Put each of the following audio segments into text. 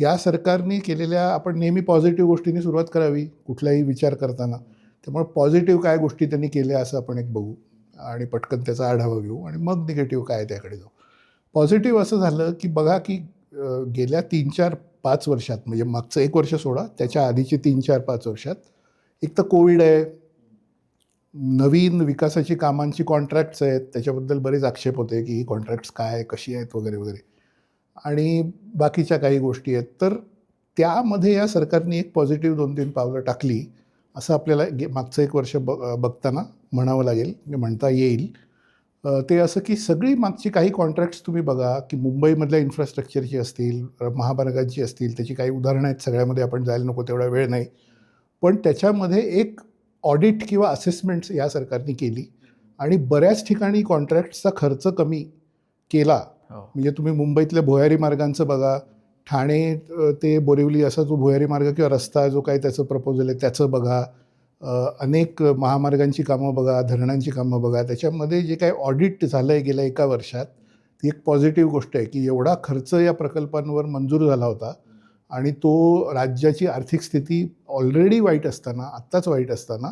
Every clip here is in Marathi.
या सरकारने केलेल्या, आपण नेहमी पॉझिटिव्ह गोष्टींनी सुरुवात करावी कुठलाही विचार करताना. त्यामुळे पॉझिटिव्ह काय गोष्टी त्यांनी केल्या असं आपण एक बघू आणि पटकन त्याचा आढावा घेऊ आणि मग निगेटिव्ह काय त्याकडे जाऊ. पॉझिटिव्ह असं झालं की बघा की गेल्या 3-4-5 वर्षात, म्हणजे मागचं 1 वर्ष सोडा, त्याच्या आधीचे 3-4-5 वर्षात एक तर कोविड आहे, नवीन विकासाची कामांची कॉन्ट्रॅक्ट्स आहेत, त्याच्याबद्दल बरेच आक्षेप होते की ही कॉन्ट्रॅक्ट्स काय, कशी आहेत वगैरे वगैरे, आणि बाकीच्या काही गोष्टी आहेत. तर त्यामध्ये या सरकारने एक पॉझिटिव्ह 2-3 पावलं टाकली असं आपल्याला मागचं 1 वर्ष बघताना म्हणावं लागेल, म्हणता येईल. ते असं की सगळी मागची काही कॉन्ट्रॅक्ट्स तुम्ही बघा की मुंबईमधल्या इन्फ्रास्ट्रक्चरची असतील, महामार्गांची असतील, त्याची काही उदाहरणं आहेत, सगळ्यामध्ये आपण जायला नको, तेवढा वेळ नाही. पण त्याच्यामध्ये एक ऑडिट किंवा असेसमेंट्स या सरकारने केली आणि बऱ्याच ठिकाणी कॉन्ट्रॅक्ट्सचा खर्च कमी केला. म्हणजे तुम्ही मुंबईतल्या भुयारी मार्गांचं बघा, ठाणे ते बोरिवली असा जो भुयारी मार्ग किंवा रस्ता जो काही त्याचं प्रपोजल आहे त्याचं बघा, अनेक महामार्गांची कामं बघा, धरणांची कामं बघा, त्याच्यामध्ये जे काही ऑडिट झालं आहे गेल्या 1 वर्षात, ती एक पॉझिटिव्ह गोष्ट आहे की एवढा खर्च या प्रकल्पांवर मंजूर झाला होता आणि तो राज्याची आर्थिक स्थिती ऑलरेडी वाईट असताना, आत्ताच वाईट असताना,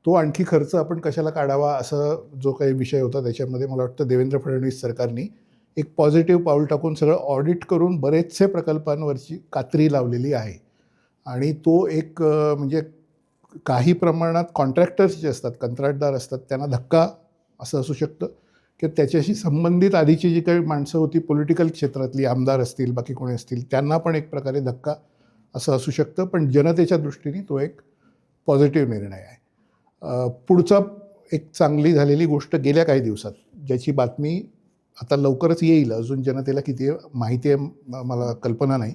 तो आणखी खर्च आपण कशाला काढावा, असा जो काही विषय होता त्याच्यामध्ये मला वाटतं देवेंद्र फडणवीस सरकारने एक पॉझिटिव्ह पाऊल टाकून सगळं ऑडिट करून बरेचसे प्रकल्पांवरची कात्री लावलेली आहे. आणि तो एक म्हणजे काही प्रमाणात कॉन्ट्रॅक्टर्स जे असतात, कंत्राटदार असतात, त्यांना धक्का असं असू शकतं की त्याच्याशी संबंधित आधीची जी काही माणसं होती पॉलिटिकल क्षेत्रातली, आमदार असतील, बाकी कोणी असतील, त्यांना पण एक प्रकारे धक्का असं असू शकतं. पण जनतेच्या दृष्टीने तो एक पॉझिटिव्ह निर्णय आहे. पुढचा एक चांगली झालेली गोष्ट गेल्या काही दिवसात, ज्याची बातमी आता लवकरच येईल, अजून जनतेला किती माहिती आहे मला कल्पना नाही,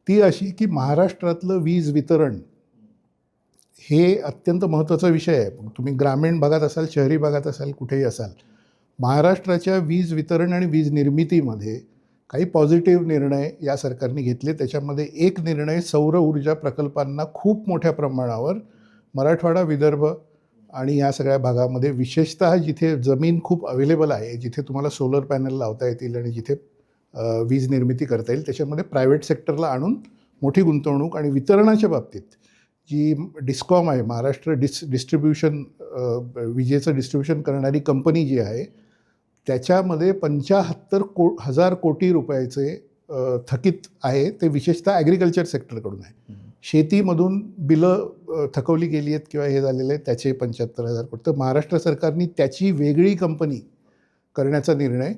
ती अशी की महाराष्ट्रातलं वीज वितरण हे अत्यंत महत्त्वाचा विषय आहे. तुम्ही ग्रामीण भागात असाल, शहरी भागात असाल, कुठेही असाल, महाराष्ट्राच्या वीज वितरण आणि वीज निर्मितीमध्ये काही पॉझिटिव्ह निर्णय या सरकारने घेतले. त्याच्यामध्ये एक निर्णय सौर ऊर्जा प्रकल्पांना खूप मोठ्या प्रमाणावर मराठवाडा, विदर्भ आणि या सगळ्या भागामध्ये, विशेषतः जिथे जमीन खूप अवेलेबल आहे, जिथे तुम्हाला सोलर पॅनल लावता येतील आणि जिथे वीज निर्मिती करता येईल, त्याच्यामध्ये प्रायव्हेट सेक्टरला आणून मोठी गुंतवणूक आणि वितरणाच्या बाबतीत जी डिस्कॉम आहे, महाराष्ट्र डिस्ट्रीब्युशन, विजेचं डिस्ट्रीब्युशन करणारी कंपनी जी आहे, त्याच्यामध्ये 75,000 कोटी रुपयाचे थकीत आहे. ते विशेषतः ॲग्रिकल्चर सेक्टरकडून आहे. शेतीमधून बिलं थकवली गेली आहेत किंवा हे झालेले आहेत, त्याचे 75,000 कोटी. तर महाराष्ट्र सरकारने त्याची वेगळी कंपनी करण्याचा निर्णय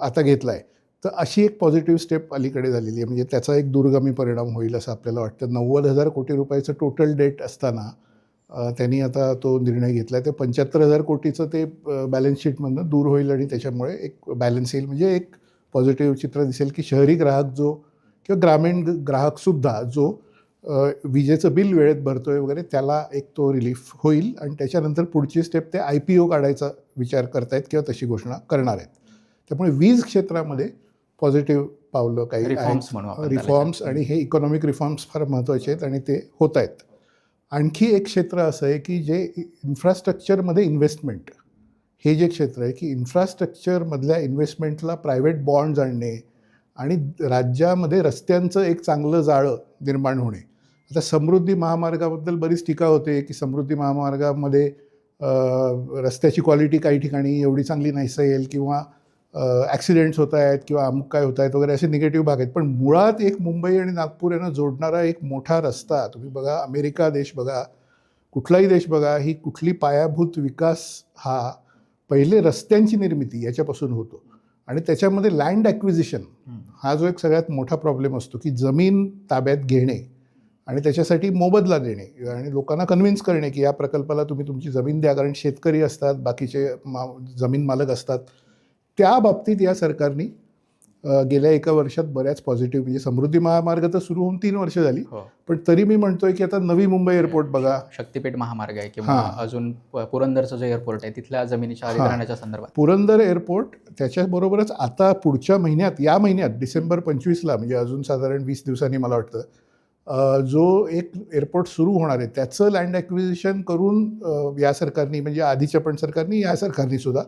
आता घेतला आहे. तर अशी एक पॉझिटिव्ह स्टेप अलीकडे झालेली आहे. म्हणजे त्याचा एक दूरगामी परिणाम होईल असं आपल्याला वाटतं. 90,000 कोटी रुपयाचं टोटल डेट असताना त्यांनी आता तो निर्णय घेतला आहे. ते 75,000 कोटीचं ते बॅलन्स शीटमधनं दूर होईल आणि त्याच्यामुळे एक बॅलन्स येईल. म्हणजे एक पॉझिटिव्ह चित्र दिसेल की शहरी ग्राहक जो किंवा ग्रामीण ग्राहकसुद्धा जो विजेचं बिल वेळेत भरतो आहे वगैरे, त्याला एक तो रिलीफ होईल. आणि त्याच्यानंतर पुढची स्टेप ते IPO काढायचा विचार करतायत किंवा तशी घोषणा करणार आहेत. त्यामुळे वीज क्षेत्रामध्ये पॉझिटिव्ह पावलं काही रिफॉर्म्स, आणि हे इकॉनॉमिक रिफॉर्म्स फार महत्त्वाचे आहेत आणि ते होत आहेत. आणखी एक क्षेत्र असं आहे की जे इन्फ्रास्ट्रक्चरमध्ये इन्व्हेस्टमेंट, हे जे क्षेत्र आहे की इन्फ्रास्ट्रक्चरमधल्या इन्व्हेस्टमेंटला प्रायव्हेट बॉन्ड्स आणणे आणि राज्यामध्ये रस्त्यांचं एक चांगलं जाळं निर्माण होणे. आता समृद्धी महामार्गाबद्दल बरीच टीका होते की समृद्धी महामार्गामध्ये रस्त्याची क्वालिटी काही ठिकाणी एवढी चांगली नसेल किंवा ॲक्सिडेंट्स होत आहेत किंवा अमुक काय होत आहेत वगैरे, असे निगेटिव्ह भाग आहेत. पण मुळात एक मुंबई आणि नागपूर यांना जोडणारा एक मोठा रस्ता, तुम्ही बघा, अमेरिका देश बघा, कुठलाही देश बघा, ही कुठली पायाभूत विकास हा पहिले रस्त्यांची निर्मिती याच्यापासून होतो. आणि त्याच्यामध्ये लँड ॲक्विजिशन हा जो एक सगळ्यात मोठा प्रॉब्लेम असतो की जमीन ताब्यात घेणे आणि त्याच्यासाठी मोबदला देणे आणि लोकांना कन्व्हिन्स करणे की या प्रकल्पाला तुम्ही तुमची जमीन द्या, कारण शेतकरी असतात, बाकीचे जमीन मालक असतात. त्या बाबतीत या सरकारने गेल्या 1 वर्षात बऱ्याच पॉझिटिव्ह, म्हणजे समृद्धी महामार्ग तर सुरू होऊन 3 वर्ष झाली, पण तरी मी म्हणतोय की आता नवी मुंबई एअरपोर्ट बघा, शक्तीपीठ महामार्ग आहे किंवा अजून पुरंदरचं जे एअरपोर्ट आहे तिथल्या जमिनीच्या अधिग्रहणाच्या संदर्भात पुरंदर एअरपोर्ट, त्याच्याबरोबरच आता पुढच्या महिन्यात, या महिन्यात डिसेंबर 25ला, म्हणजे अजून साधारण 20 दिवसांनी मला वाटतं, जो एक एअरपोर्ट सुरू होणार आहे त्याचं लँड ॲक्विजिशन करून या सरकारने, म्हणजे आधीच्या पण सरकारने, या सरकारने सुद्धा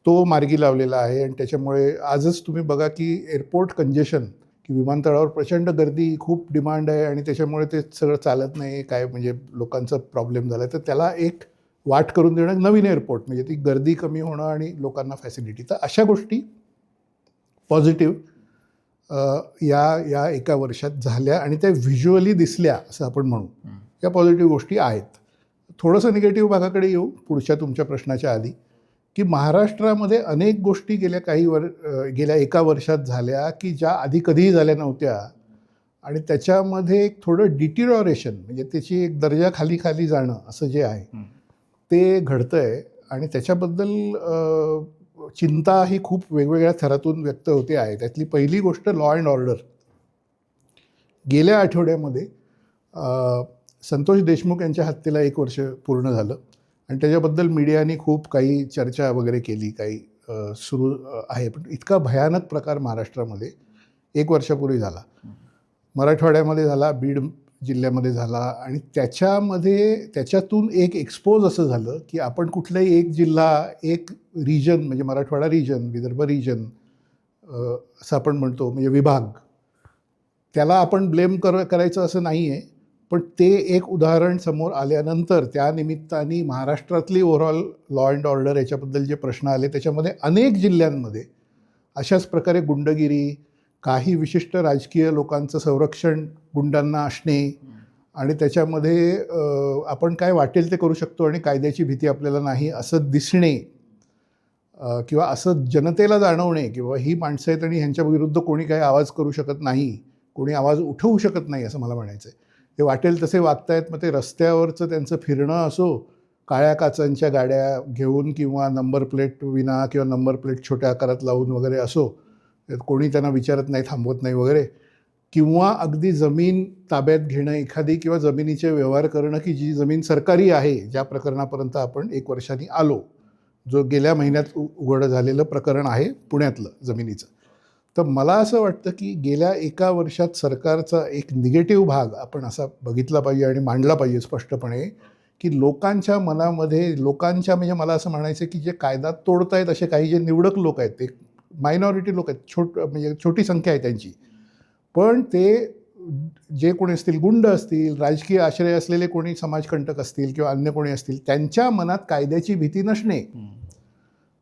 तो मार्गी लावलेला आहे. आणि त्याच्यामुळे आजच तुम्ही बघा की एअरपोर्ट कंजेशन की विमानतळावर प्रचंड गर्दी, खूप डिमांड आहे आणि त्याच्यामुळे ते सगळं चालत नाही, काय म्हणजे लोकांचा प्रॉब्लेम झाला आहे, तर त्याला एक वाट करून देणं नवीन एअरपोर्ट, म्हणजे ती गर्दी कमी होणं आणि लोकांना फॅसिलिटी. तर अशा गोष्टी पॉझिटिव्ह या एका वर्षात झाल्या आणि त्या व्हिज्युअली दिसल्या असं आपण म्हणू. या पॉझिटिव्ह गोष्टी आहेत. थोडंसं निगेटिव्ह भागाकडे येऊ पुढच्या तुमच्या प्रश्नाच्या आधी, की महाराष्ट्रामध्ये अनेक गोष्टी गेल्या एका वर्षात झाल्या की ज्या आधी कधीही झाल्या नव्हत्या आणि त्याच्यामध्ये एक थोडं डिटिरॉरेशन, म्हणजे त्याची एक दर्जा खाली खाली जाणं असं जे आहे ते घडतं आहे आणि त्याच्याबद्दल चिंता ही खूप वेगवेगळ्या थरातून व्यक्त होते आहे. त्यातली पहिली गोष्ट लॉ अँड ऑर्डर. गेल्या आठवड्यामध्ये संतोष देशमुख यांच्या हत्येला 1 वर्ष पूर्ण झालं आणि त्याच्याबद्दल मीडियाने खूप काही चर्चा वगैरे केली, काही सुरू आहे. पण इतका भयानक प्रकार महाराष्ट्रामध्ये 1 वर्षापूर्वी झाला, मराठवाड्यामध्ये झाला, बीड जिल्ह्यामध्ये झाला आणि त्याच्यातून एक एक्सपोज असं झालं की आपण कुठलाही एक जिल्हा, एक रिजन, म्हणजे मराठवाडा रिजन, विदर्भ रिजन असं आपण म्हणतो, म्हणजे विभाग, त्याला आपण ब्लेम करायचं असं नाही आहे. पण ते एक उदाहरण समोर आल्यानंतर त्या निमित्ताने महाराष्ट्रातली ओव्हरऑल लॉ अँड ऑर्डर याच्याबद्दल जे प्रश्न आले त्याच्यामध्ये अनेक जिल्ह्यांमध्ये अशाच प्रकारे गुंडगिरी, काही विशिष्ट राजकीय लोकांचं संरक्षण गुंडांना असणे आणि त्याच्यामध्ये आपण काय वाटेल ते करू शकतो आणि कायद्याची भीती आपल्याला नाही असं दिसणे किंवा असं जनतेला जाणवणे किंवा ही माणसं आहेत आणि ह्यांच्या विरुद्ध कोणी काही आवाज करू शकत नाही, कोणी आवाज उठवू शकत नाही असं मला म्हणायचं आहे. ते वाटेल तसे वागतायत. मग ते रस्त्यावरचं त्यांचं फिरणं असो, काळ्या काचांच्या गाड्या घेऊन किंवा नंबर प्लेट विना किंवा नंबर प्लेट छोट्या आकारात लावून वगैरे असो, कोणी त्यांना विचारत नाही, थांबवत नाही वगैरे, किंवा अगदी जमीन ताब्यात घेणं एखादी किंवा जमिनीचे व्यवहार करणं की जी जमीन सरकारी आहे, ज्या प्रकरणापर्यंत आपण 1 वर्षांनी आलो, जो गेल्या महिन्यात उघड झालेलं प्रकरण आहे पुण्यातलं जमिनीचं. तर मला असं वाटतं की गेल्या एका वर्षात सरकारचा एक निगेटिव्ह भाग आपण असा बघितला पाहिजे आणि मांडला पाहिजे स्पष्टपणे, की लोकांच्या मनामध्ये, लोकांच्या म्हणजे मला असं म्हणायचं की जे कायदा तोडतायत असे काही जे निवडक लोक आहेत, ते मायनॉरिटी लोक आहेत, म्हणजे छोटी संख्या आहे त्यांची, पण ते जे कोणी असतील, गुंड असतील, राजकीय आश्रय असलेले कोणी समाजकंटक असतील किंवा अन्य कोणी असतील, त्यांच्या मनात कायद्याची भीती नसणे,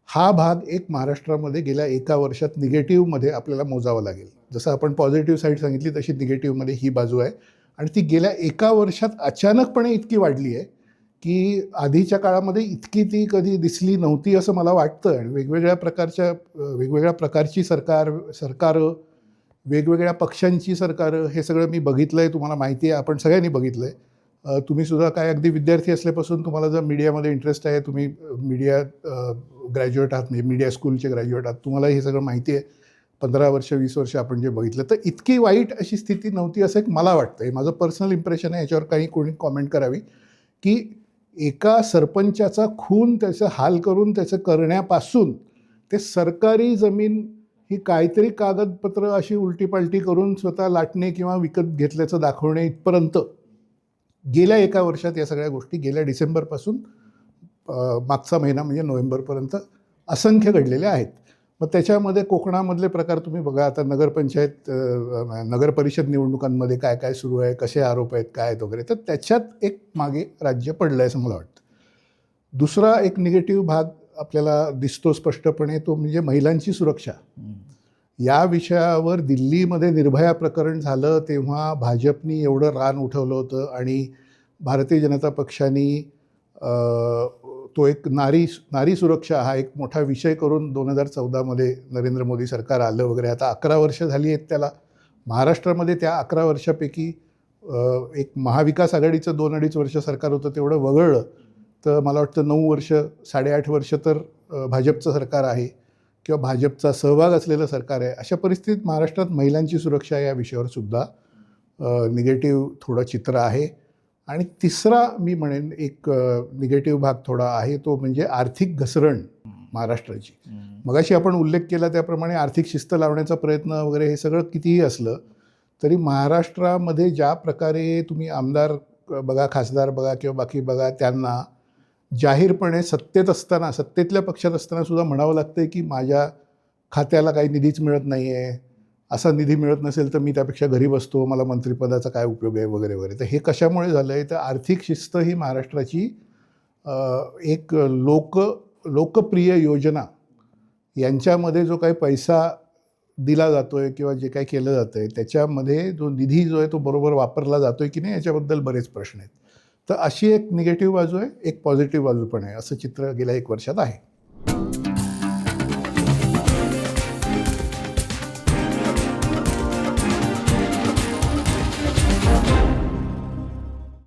हा भाग एक महाराष्ट्रामध्ये गेल्या एका वर्षात निगेटिव्हमध्ये आपल्याला मोजावा लागेल. जसं आपण पॉझिटिव्ह साईड सांगितली तशी निगेटिव्हमध्ये ही बाजू आहे आणि ती गेल्या एका वर्षात अचानकपणे इतकी वाढली आहे की आधीच्या काळामध्ये इतकी ती कधी दिसली नव्हती असं मला वाटतं. आणि वेगवेगळ्या प्रकारची सरकारं, वेगवेगळ्या पक्षांची सरकारं, हे सगळं मी बघितलं आहे, तुम्हाला माहिती आहे, आपण सगळ्यांनी बघितलं आहे. तुम्हीसुद्धा काय अगदी विद्यार्थी असल्यापासून तुम्हाला जर मीडियामध्ये इंटरेस्ट आहे, तुम्ही मीडिया ग्रॅज्युएट आहात, म्हणजे मीडिया स्कूलचे ग्रॅज्युएट आहात, तुम्हाला हे सगळं माहिती आहे. 15 वर्ष 20 वर्ष आपण जे बघितलं, तर इतकी वाईट अशी स्थिती नव्हती असं एक मला वाटतं. हे माझं पर्सनल इम्प्रेशन आहे, याच्यावर काही कोणी कॉमेंट करावी, की एका सरपंचाचा खून, त्याचं हाल करून त्याचं करण्यापासून ते सरकारी जमीन ही काहीतरी कागदपत्र अशी उलटीपालटी करून स्वतः लाटणे किंवा विकत घेतल्याचं दाखवणे इथपर्यंत गेल्या एका वर्षात या सगळ्या गोष्टी गेल्या डिसेंबरपासून मागचा महिना म्हणजे नोव्हेंबरपर्यंत असंख्य घडलेल्या आहेत. मग त्याच्यामध्ये कोकणामधले प्रकार तुम्ही बघा. आता नगर परिषद निवडणुकांमध्ये काय काय सुरू आहे, कसे आरोप आहेत, काय आहेत वगैरे, तर त्याच्यात एक मागे राज्य पडलं आहे असं मला वाटतं. दुसरा एक निगेटिव्ह भाग आपल्याला दिसतो स्पष्टपणे, तो म्हणजे महिलांची सुरक्षा. या विषयावर दिल्लीमध्ये निर्भया प्रकरण झालं तेव्हा भाजपनी एवढं रान उठवलं होतं आणि भारतीय जनता पक्षाने तो एक नारी सुरक्षा हा एक मोठा विषय करून 2014मध्ये नरेंद्र मोदी सरकार आलं वगैरे. आता 11 वर्ष झाली आहेत त्याला. महाराष्ट्रामध्ये त्या 11 वर्षापैकी एक महाविकास आघाडीचं 2-2.5 वर्ष सरकार होतं, तेवढं वगळलं तर मला वाटतं 9 वर्ष 8.5 वर्ष तर भाजपचं सरकार आहे किंवा भाजपचा सहभाग असलेलं सरकार आहे. अशा परिस्थितीत महाराष्ट्रात महिलांची सुरक्षा या विषयावर सुद्धा निगेटिव्ह थोडं चित्र आहे. आणि तिसरा मी म्हणेन एक निगेटिव्ह भाग थोडा आहे, तो म्हणजे आर्थिक घसरण महाराष्ट्राची. मगाशी आपण उल्लेख केला त्याप्रमाणे आर्थिक शिस्त लावण्याचा प्रयत्न वगैरे हे सगळं कितीही असलं तरी महाराष्ट्रामध्ये ज्या प्रकारे तुम्ही आमदार बघा, खासदार बघा किंवा बाकी बघा, त्यांना जाहीरपणे सत्तेतल्या पक्षात असताना सुद्धा म्हणावं लागतं की माझ्या खात्याला काही निधीच मिळत नाही आहे, असा निधी मिळत नसेल तर मी त्यापेक्षा घरी बसतो, मला मंत्रिपदाचा काय उपयोग आहे वगैरे वगैरे. तर हे कशामुळे झालं आहे, तर आर्थिक शिस्त ही महाराष्ट्राची एक लोकप्रिय योजना यांच्यामध्ये जो काही पैसा दिला जातो आहे किंवा जे काही केलं जातं आहे त्याच्यामध्ये जो निधी जो आहे तो बरोबर वापरला जातो आहे की नाही याच्याबद्दल बरेच प्रश्न आहेत. तर अशी एक निगेटिव्ह बाजू आहे, एक पॉझिटिव्ह बाजू पण आहे. असं चित्र गेल्या 1 वर्षात आहे.